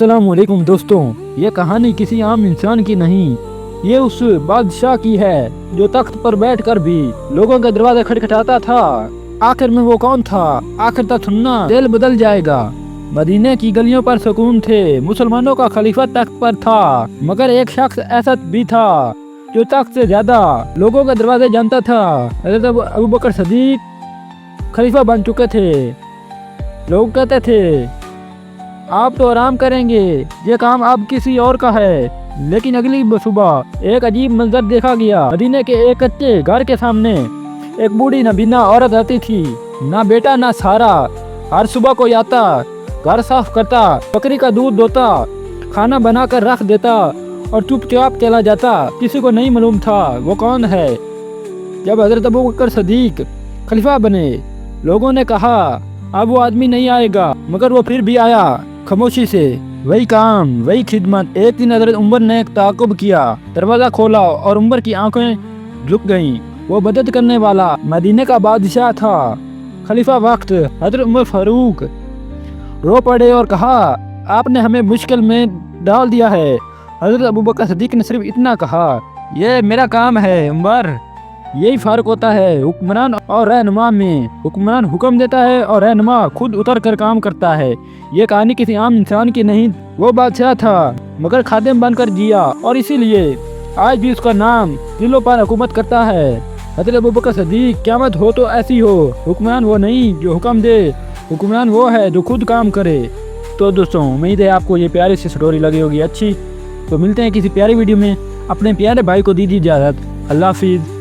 अस्सलाम वालेकुम दोस्तों, ये कहानी किसी आम इंसान की नहीं, ये उस बादशाह की है जो तख्त पर बैठकर भी लोगों का दरवाजा खटखटाता था। आखिर में वो कौन था? आखिर तक सुनना, दिल बदल जाएगा। मदीने की गलियों पर सुकून थे, मुसलमानों का खलीफा तख्त पर था, मगर एक शख्स ऐसा भी था जो तख्त से ज्यादा लोगों के दरवाजे जानता था। हज़रत अबू बकर सदीक खलीफा बन चुके थे। लोग कहते थे आप तो आराम करेंगे, ये काम अब किसी और का है। लेकिन अगली सुबह एक अजीब मंजर देखा गया। मदीने के एक कच्चे घर के सामने एक बूढ़ी नबीना औरत रहती थी, ना बेटा ना सहारा। हर सुबह कोई आता, घर साफ करता, बकरी का दूध दोता, खाना बनाकर रख देता और चुपचाप चला जाता। किसी को नहीं मालूम था वो कौन है। जब हजरत अबू बकर सदीक खलीफा बने, लोगों ने कहा अब वो आदमी नहीं आएगा, मगर वो फिर भी आया, खामोशी से, वही काम, वही खिदमत। एक दिन हजरत उमर ने ताकुब किया, दरवाजा खोला और उमर की आंखें झुक गईं। वो मदद करने वाला मदीने का बादशाह था, खलीफा वक्त हजरत उमर फारूक। रो पड़े और कहा आपने हमें मुश्किल में डाल दिया है। हजरत अबू बकर सदीक ने सिर्फ इतना कहा, ये मेरा काम है उमर। यही फर्क होता है हुक्मरान और रहनुमा में। हुक्मरान हुक्म देता है और रहनुमा खुद उतर कर काम करता है। ये कहानी किसी आम इंसान की नहीं, वो बादशाह था मगर खादिम बनकर जिया, और इसीलिए आज भी उसका नाम दिलों पर हुकूमत करता है। हज़रत अबू बकर सदीक। क़यामत हो तो ऐसी हो, हुक्मरान वो नहीं जो हुक्म दे, हुक्मरान वो है जो खुद काम करे। तो दोस्तों, उम्मीद है आपको ये प्यारी सी स्टोरी लगी होगी अच्छी। तो मिलते हैं किसी प्यारी वीडियो में। अपने प्यारे भाई को दीजिए इजाज़त। अल्लाह हाफिज़।